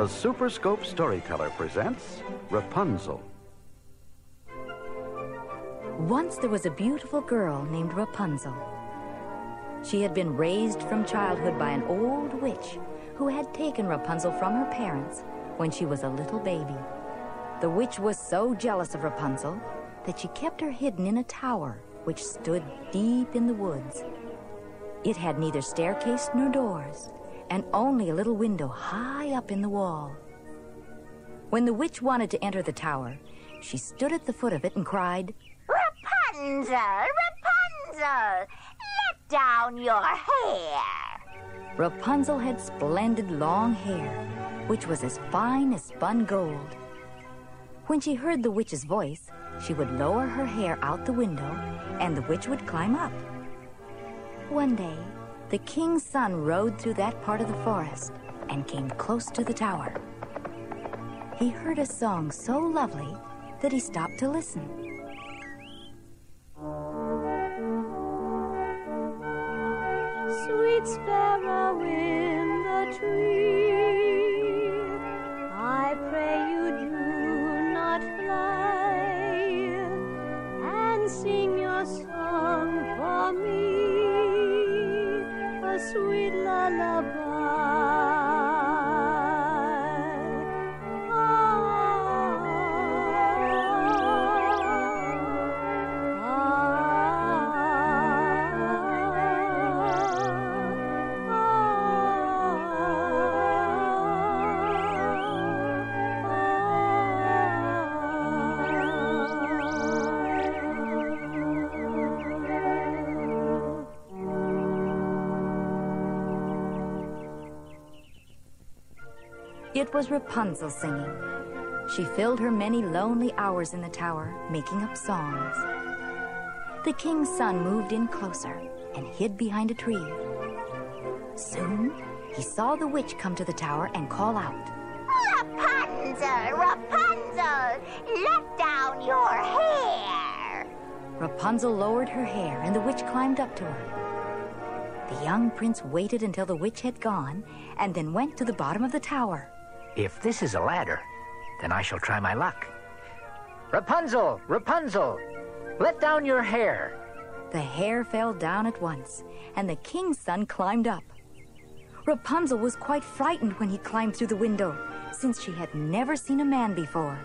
The Superscope Storyteller presents Rapunzel. Once there was a beautiful girl named Rapunzel. She had been raised from childhood by an old witch who had taken Rapunzel from her parents when she was a little baby. The witch was so jealous of Rapunzel that she kept her hidden in a tower which stood deep in the woods. It had neither staircase nor doors, and only a little window high up in the wall. When the witch wanted to enter the tower, she stood at the foot of it and cried, "Rapunzel, Rapunzel, let down your hair." Rapunzel had splendid long hair, which was as fine as spun gold. When she heard the witch's voice, she would lower her hair out the window, and the witch would climb up. One day, the king's son rode through that part of the forest and came close to the tower. He heard a song so lovely that he stopped to listen. Sweet sparrow in the tree, I pray you do not fly, and sing your song for me, a sweet lullaby. It was Rapunzel singing. She filled her many lonely hours in the tower, making up songs. The king's son moved in closer and hid behind a tree. Soon, he saw the witch come to the tower and call out, "Rapunzel, Rapunzel, let down your hair." Rapunzel lowered her hair, and the witch climbed up to her. The young prince waited until the witch had gone, and then went to the bottom of the tower. If this is a ladder, then I shall try my luck. Rapunzel, Rapunzel, let down your hair. The hair fell down at once, and the king's son climbed up. Rapunzel was quite frightened when he climbed through the window, since she had never seen a man before.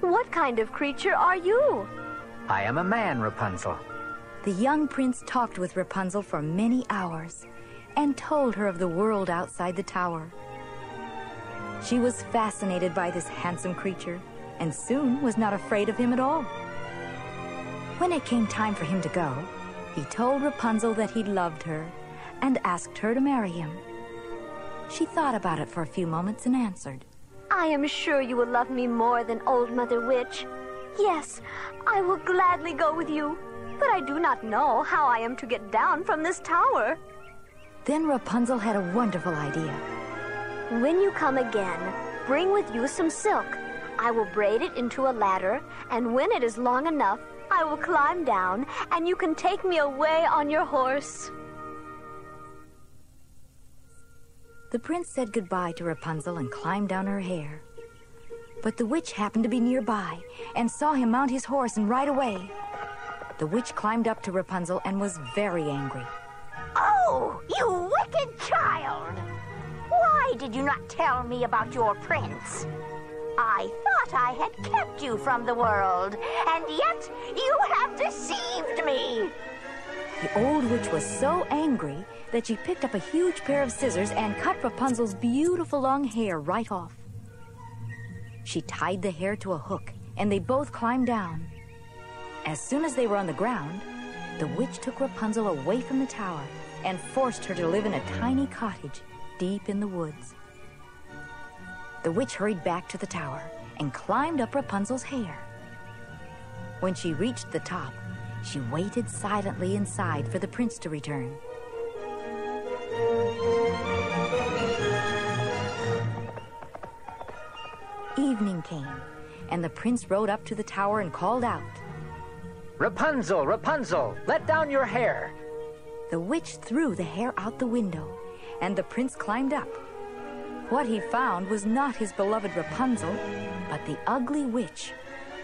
What kind of creature are you? I am a man, Rapunzel. The young prince talked with Rapunzel for many hours and told her of the world outside the tower. She was fascinated by this handsome creature and soon was not afraid of him at all. When it came time for him to go, he told Rapunzel that he loved her and asked her to marry him. She thought about it for a few moments and answered, I am sure you will love me more than Old Mother Witch. Yes, I will gladly go with you, but I do not know how I am to get down from this tower. Then Rapunzel had a wonderful idea. When you come again, bring with you some silk. I will braid it into a ladder, and when it is long enough, I will climb down, and you can take me away on your horse. The prince said goodbye to Rapunzel and climbed down her hair. But the witch happened to be nearby and saw him mount his horse and ride away. The witch climbed up to Rapunzel and was very angry. "Oh, you wicked child! Why did you not tell me about your prince? I thought I had kept you from the world, and yet you have deceived me." The old witch was so angry that she picked up a huge pair of scissors and cut Rapunzel's beautiful long hair right off. She tied the hair to a hook, and they both climbed down. As soon as they were on the ground, the witch took Rapunzel away from the tower and forced her to live in a tiny cottage deep in the woods. The witch hurried back to the tower and climbed up Rapunzel's hair. When she reached the top, she waited silently inside for the prince to return. Evening came, and the prince rode up to the tower and called out, Rapunzel, Rapunzel, let down your hair. The witch threw the hair out the window, and the prince climbed up. What he found was not his beloved Rapunzel, but the ugly witch,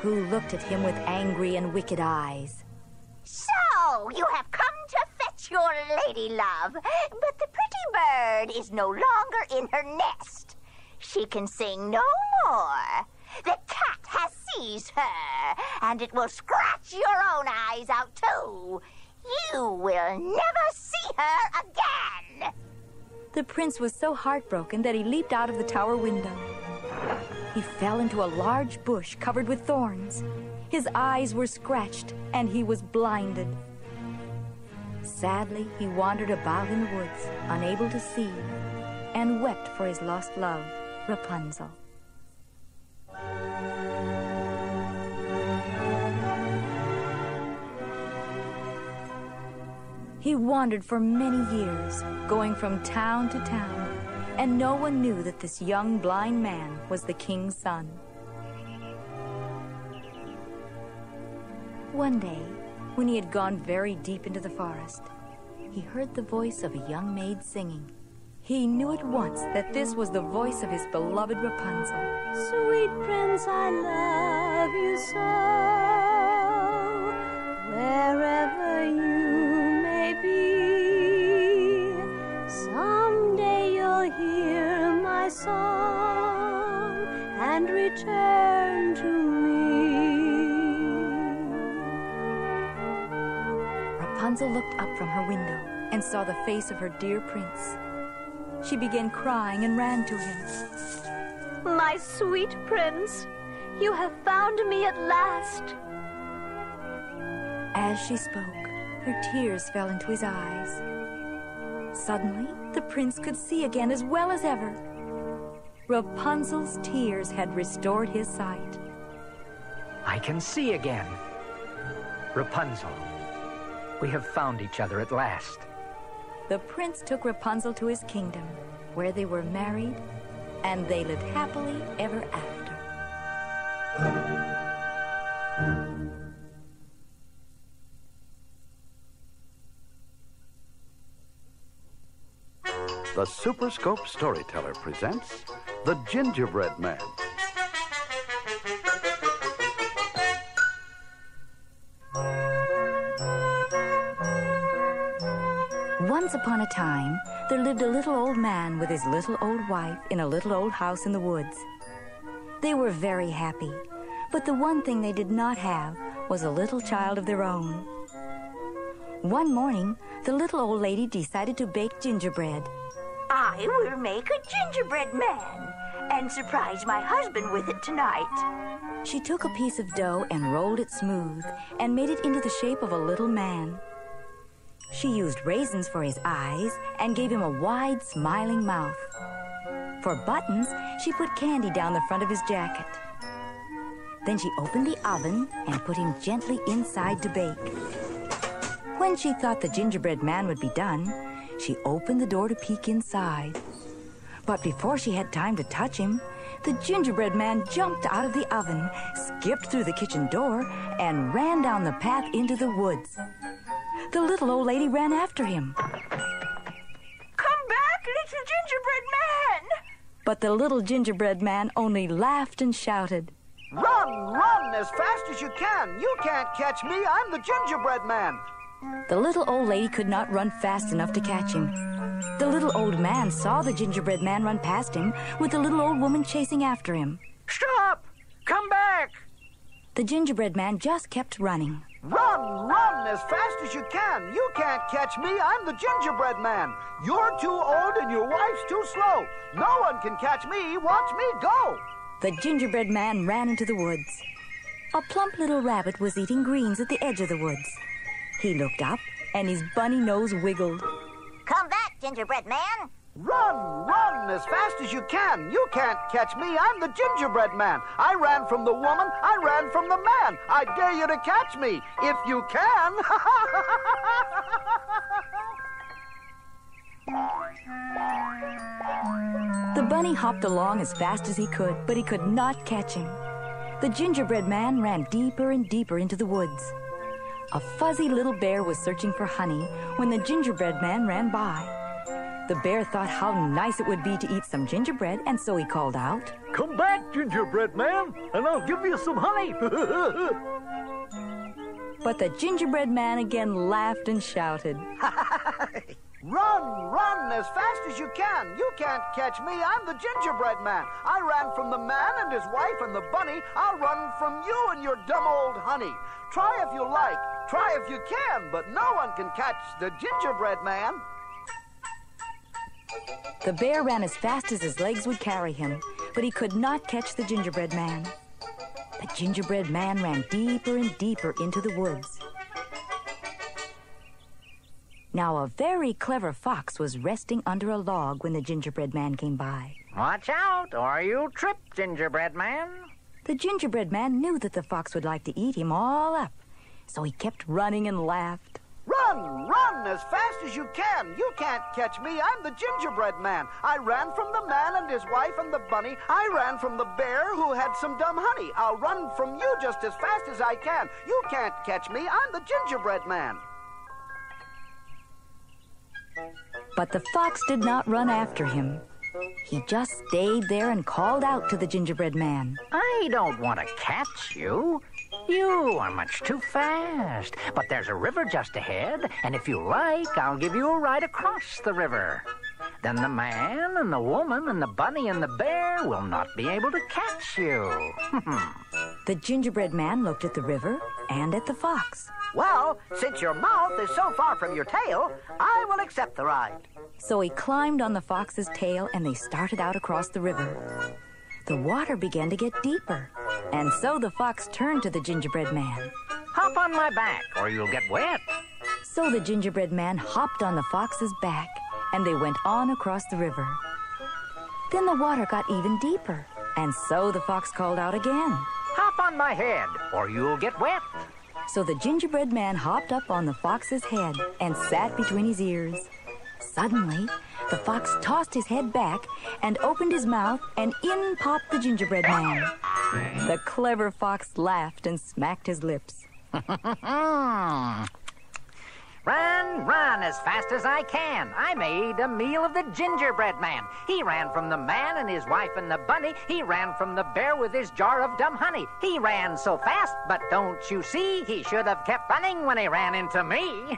who looked at him with angry and wicked eyes. So, you have come to fetch your lady love, but the pretty bird is no longer in her nest. She can sing no more. The cat has seized her, and it will scratch your own eyes out too. You will never see her again. The prince was so heartbroken that he leaped out of the tower window. He fell into a large bush covered with thorns. His eyes were scratched, and he was blinded. Sadly, he wandered about in the woods, unable to see, and wept for his lost love, Rapunzel. He wandered for many years, going from town to town, and no one knew that this young blind man was the king's son. One day, when he had gone very deep into the forest, he heard the voice of a young maid singing. He knew at once that this was the voice of his beloved Rapunzel. Sweet prince, I love you so, wherever you may be. Someday you'll hear my song and return to me. Rapunzel looked up from her window and saw the face of her dear prince. She began crying and ran to him. My sweet prince, you have found me at last. As she spoke, her tears fell into his eyes. Suddenly, the prince could see again as well as ever. Rapunzel's tears had restored his sight. I can see again. Rapunzel, we have found each other at last. The prince took Rapunzel to his kingdom, where they were married, and they lived happily ever after. The Superscope Storyteller presents The Gingerbread Man. Once upon a time, there lived a little old man with his little old wife in a little old house in the woods. They were very happy, but the one thing they did not have was a little child of their own. One morning, the little old lady decided to bake gingerbread. I will make a gingerbread man and surprise my husband with it tonight. She took a piece of dough and rolled it smooth and made it into the shape of a little man. She used raisins for his eyes and gave him a wide, smiling mouth. For buttons, she put candy down the front of his jacket. Then she opened the oven and put him gently inside to bake. When she thought the gingerbread man would be done, she opened the door to peek inside. But before she had time to touch him, the gingerbread man jumped out of the oven, skipped through the kitchen door, and ran down the path into the woods. The little old lady ran after him. Come back, little gingerbread man! But the little gingerbread man only laughed and shouted. Run, run as fast as you can. You can't catch me. I'm the gingerbread man. The little old lady could not run fast enough to catch him. The little old man saw the gingerbread man run past him with the little old woman chasing after him. Stop! Come back! The gingerbread man just kept running. Run, run as fast as you can. You can't catch me. I'm the gingerbread man. You're too old and your wife's too slow. No one can catch me. Watch me go. The gingerbread man ran into the woods. A plump little rabbit was eating greens at the edge of the woods. He looked up, and his bunny nose wiggled. Come back, gingerbread man! Run, run as fast as you can. You can't catch me. I'm the gingerbread man. I ran from the woman. I ran from the man. I dare you to catch me, if you can. The bunny hopped along as fast as he could, but he could not catch him. The gingerbread man ran deeper and deeper into the woods. A fuzzy little bear was searching for honey when the gingerbread man ran by. The bear thought how nice it would be to eat some gingerbread, and so he called out, "Come back, gingerbread man, and I'll give you some honey." But the gingerbread man again laughed and shouted, Run, run as fast as you can. You can't catch me. I'm the gingerbread man. I ran from the man and his wife and the bunny. I'll run from you and your dumb old honey. Try if you like, try if you can, but no one can catch the gingerbread man. The bear ran as fast as his legs would carry him, but he could not catch the gingerbread man. The gingerbread man ran deeper and deeper into the woods. Now, a very clever fox was resting under a log when the gingerbread man came by. Watch out, or you'll trip, gingerbread man. The gingerbread man knew that the fox would like to eat him all up, so he kept running and laughed. Run, run as fast as you can. You can't catch me. I'm the gingerbread man. I ran from the man and his wife and the bunny. I ran from the bear who had some dumb honey. I'll run from you just as fast as I can. You can't catch me. I'm the gingerbread man. But the fox did not run after him. He just stayed there and called out to the gingerbread man. I don't want to catch you. You are much too fast. But there's a river just ahead, and if you like, I'll give you a ride across the river. Then the man and the woman and the bunny and the bear will not be able to catch you. The gingerbread man looked at the river and at the fox. Well, since your mouth is so far from your tail, I will accept the ride. So he climbed on the fox's tail and they started out across the river. The water began to get deeper, and so the fox turned to the gingerbread man. Hop on my back, or you'll get wet. So the gingerbread man hopped on the fox's back, and they went on across the river. Then the water got even deeper, and so the fox called out again. Hop on my head, or you'll get wet. So the gingerbread man hopped up on the fox's head and sat between his ears. Suddenly, the fox tossed his head back and opened his mouth, and in popped the gingerbread man. The clever fox laughed and smacked his lips. Run, run as fast as I can. I made a meal of the gingerbread man. He ran from the man and his wife and the bunny. He ran from the bear with his jar of dumb honey. He ran so fast, but don't you see? He should have kept running when he ran into me.